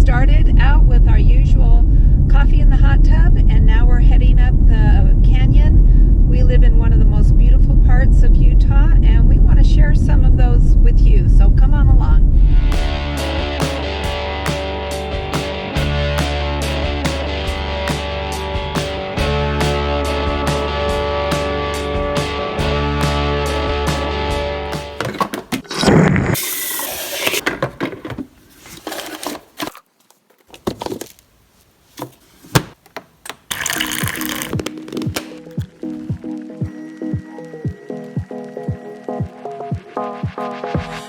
started out with our usual coffee in the hot tub, and now we're heading up the canyon. We live in one of the most beautiful parts of Utah, and we want to share some of those with you, so come on along.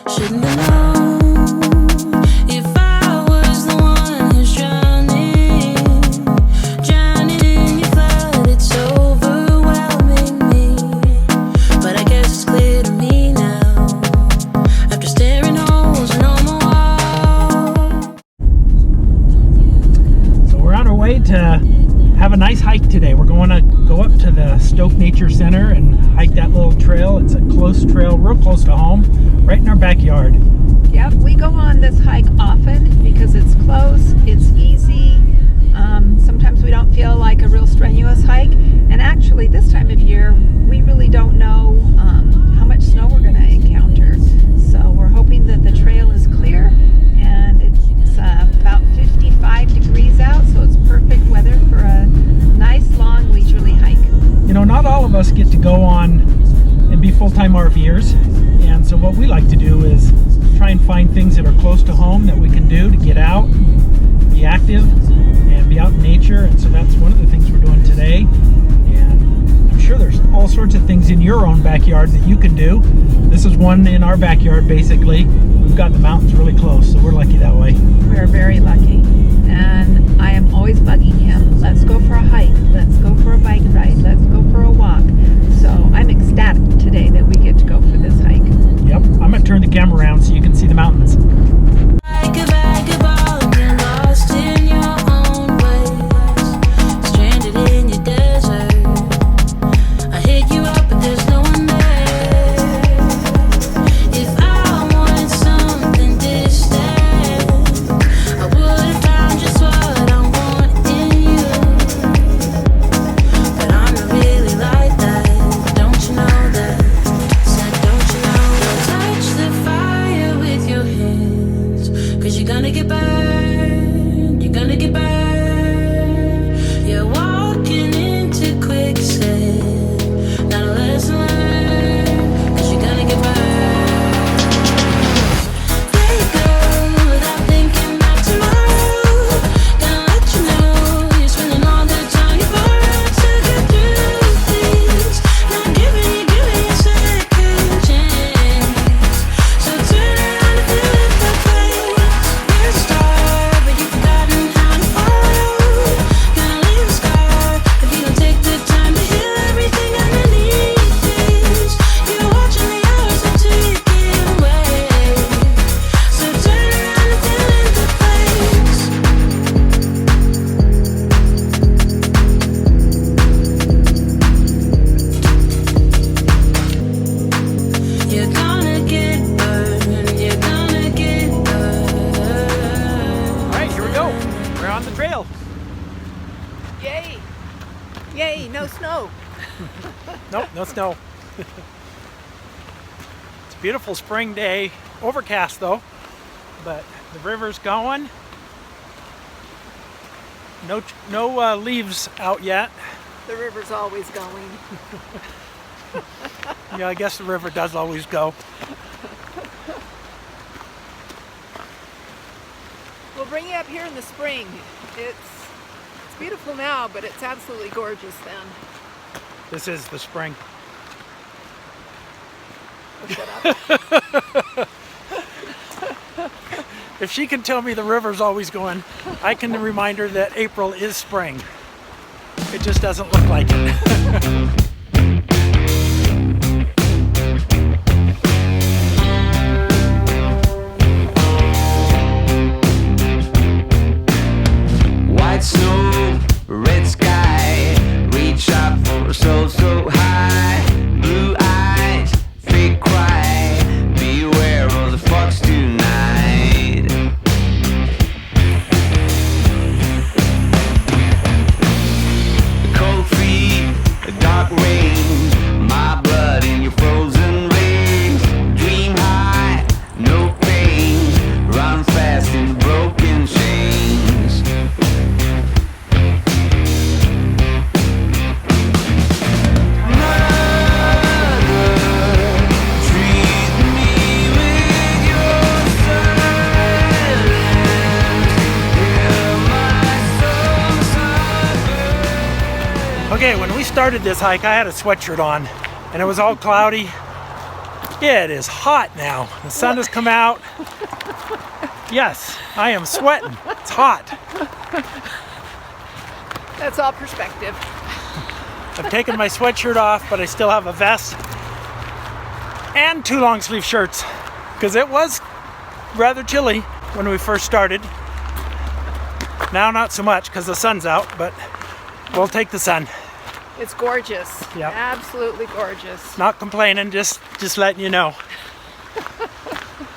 Shouldn't have known if I was the one who's drowning in your flood. It's overwhelming me, but I guess it's clear to me now after staring holes in all my walls. So we're on our way to have a nice hike today. We're going to go up to the Stoke Nature Center and hike that little trail. It's a close trail, real close to home, right in our backyard. Yep, we go on this hike often because it's close, it's easy. Sometimes we don't feel like a real strenuous hike, and actually this time of year we really don't know how much snow we're going to encounter. So we're hoping that the trail is clear, and it's about 55 degrees out, so it's perfect weather for a nice long leisurely hike. You know, not all of us get to go on and be full-time RVers, and so what we like to do is try and find things that are close to home that we can do to get out, be active, and be out in nature. And so that's one of the things we're doing today. And I'm sure there's all sorts of things in your own backyard that you can do. This is one in our backyard, basically. We've got the mountains really close, so we're lucky that way. We're very lucky, and I am always bugging him. Let's go for a hike. Let's go for a bike ride. Let's go for a walk. So I'm ecstatic today that we get to go for this hike. Yep, I'm going to turn the camera around so you can see the mountains. Like a vagabond, you're lost in your own ways, stranded in your desert. I hit you up, but there's no one there. If I wanted something distant, I would have found just what I want in you. But I'm not really like that, don't you know that? Said, don't you know? Touch the fire with your hands, 'cause you're gonna get burned, you're gonna get burned. You're walking into quicksand, not a lesson learned, 'cause you're gonna get burned. There you go, without thinking about tomorrow. Gonna let you know you're spending all the time you borrowed to get through things. Not giving you a second chance. So turn around and feel it the place. You're a star, but you've forgotten how to follow. Gonna leave a scar if you don't take the time to heal everything underneath this. You're watching the hours are ticking away. So turn around and feel it the place. You're gonna get burned, you're gonna get burned. All right, here we go. We're on the trail. Yay! Yay, no snow. Nope, no snow. It's a beautiful spring day. Overcast though, but the river's going. No leaves out yet. The river's always going. Yeah, I guess the river does always go. We'll bring you up here in the spring. It's beautiful now, but it's absolutely gorgeous then. This is the spring. Oh, shut up. If she can tell me the river's always going, I can remind her that April is spring. It just doesn't look like it. White snow, red sky, reach up for so high. Blue eyes, fake cry, beware of the fox tonight. started this hike, I had a sweatshirt on, and it was all cloudy. It is hot now. The sun has come out. Yes, I am sweating. It's hot. That's all perspective. I've taken my sweatshirt off, but I still have a vest and 2 long sleeve shirts because it was rather chilly when we first started. Now not so much because the sun's out, but we'll take the sun. It's gorgeous. Yep. Absolutely gorgeous. Not complaining, just letting you know.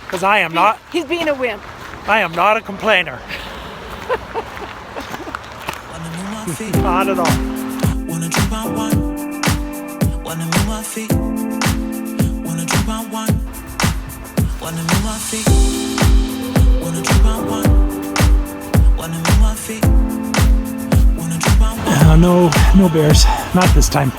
Because I am not. He's being a wimp. I am not a complainer. Not at all. Wanna drink on one, wanna move my feet. Wanna drink on one, wanna move my feet. Wanna drink on one, wanna move my feet. Wanna drink on one. No bears. Not this time.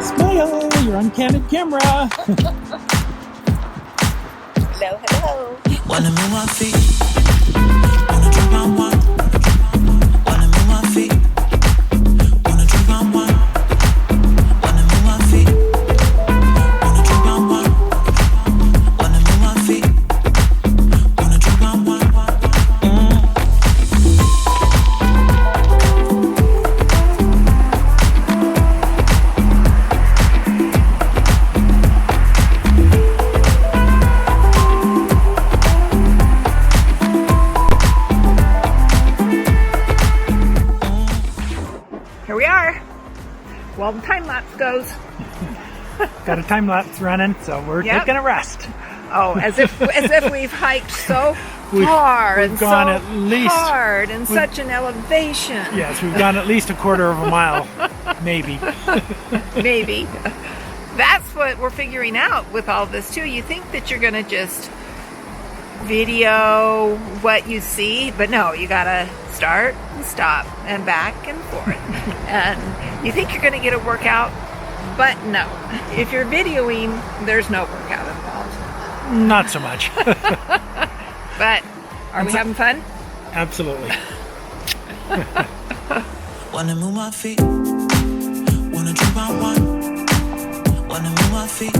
Smile, you're on candid camera. Hello. Wanna move my feet. Wanna drink on one. Wanna move my feet. Wanna drink on one. Wanna move my feet. Wanna drink on one. Wanna move my feet. Wanna drink on one. Here we are. Well, the time lapse goes. Got a time lapse running, so we're Yep. taking a rest. Oh, as if we've hiked so We've far and gone so at least- hard and such an elevation. Yes, we've gone at least a quarter of a mile, maybe. Maybe. That's what we're figuring out with all this too. You think that you're gonna just video what you see, but no, you gotta start and stop and back and forth. And you think you're gonna get a workout, but no. If you're videoing, there's no workout involved. Not so much. But are we having fun? Absolutely. Wanna move my feet. Wanna drink on one. Wanna move my feet.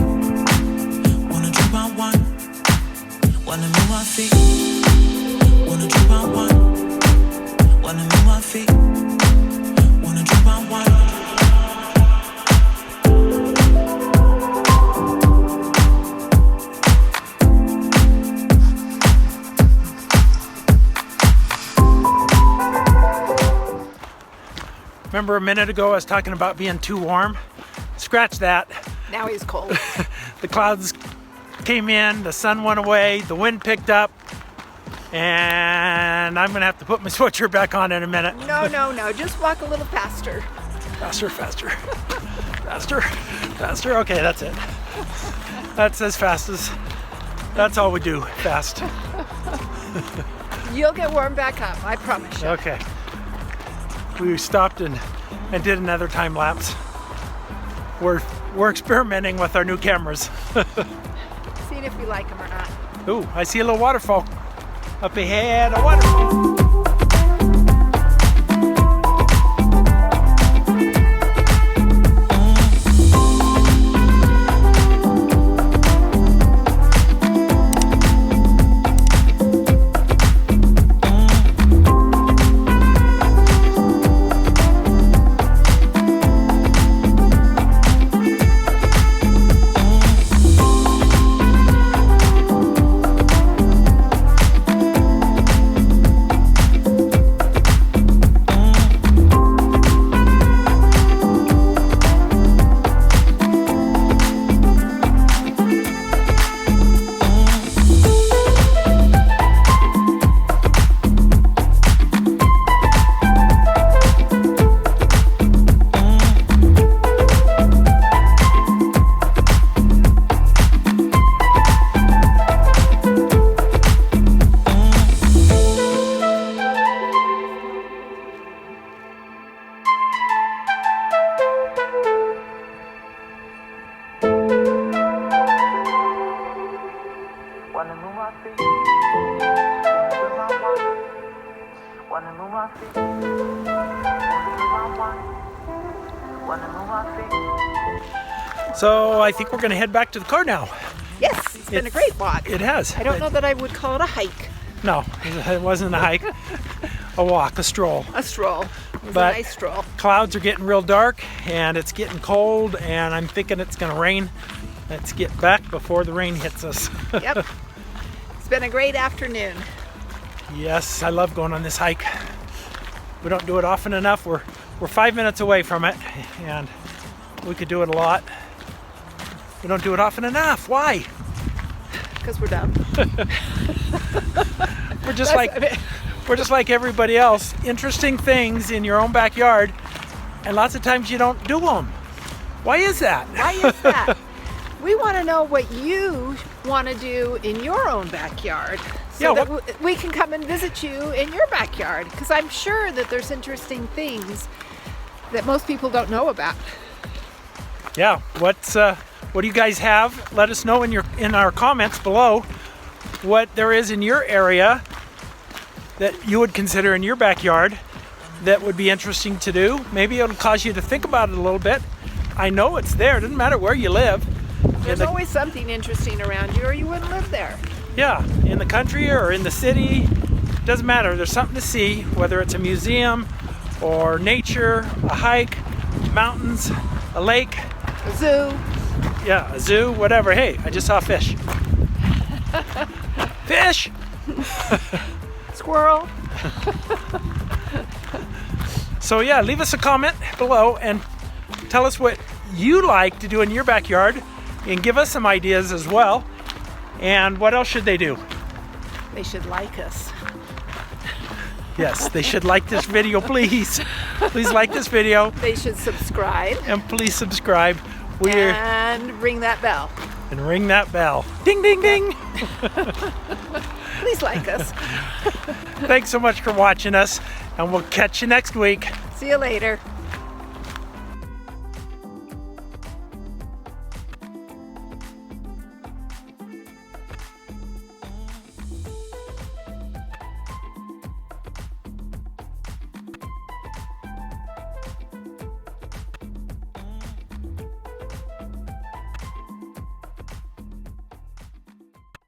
Wanna drink on one. Wanna move my feet. Wanna drink on one. Wanna move my feet. Wanna drink on one. Remember a minute ago I was talking about being too warm? Scratch that. Now he's cold. The clouds came in, the sun went away, the wind picked up, and I'm gonna have to put my sweatshirt back on in a minute. No. Just walk a little faster. Faster. Okay, that's it. That's as fast as, that's all we do, fast. You'll get warmed back up, I promise you. Okay. We stopped and did another time lapse. We're experimenting with our new cameras. Seeing if we like them or not. Ooh, I see a little waterfall up ahead. A waterfall. So I think we're going to head back to the car now. Yes, it's been a great walk. It has. I don't know that I would call it a hike. No, it wasn't a hike. A walk, a stroll. A stroll. It was But- a nice stroll. Clouds are getting real dark and it's getting cold and I'm thinking it's going to rain. Let's get back before the rain hits us. Yep. It's been a great afternoon. Yes, I love going on this hike. We don't do it often enough. We're 5 minutes away from it and we could do it a lot. We don't do it often enough. Why? Because we're dumb. We're just like everybody else. Interesting things in your own backyard, and lots of times you don't do them. Why is that? Why is that? We want to know what you want to do in your own backyard, so Yeah, that we can come and visit you in your backyard. Because I'm sure that there's interesting things that most people don't know about. Yeah. What do you guys have? Let us know in our comments below what there is in your area that you would consider in your backyard that would be interesting to do. Maybe it'll cause you to think about it a little bit. I know it's there. It doesn't matter where you live. There's always something interesting around you, or you wouldn't live there. Yeah, in the country or in the city, doesn't matter. There's something to see, whether it's a museum or nature, a hike, mountains, a lake, A zoo. yeah, a zoo, whatever. Hey, I just saw a fish. Fish! Squirrel. So yeah, leave us a comment below and tell us what you like to do in your backyard and give us some ideas as well. And what else should they do? They should like us. Yes, they should like this video, please. Please like this video They should subscribe and please subscribe. and ring that bell. And ring that bell. Ding, ding, ding. Please like us. Thanks so much for watching us, and we'll catch you next week. See you later.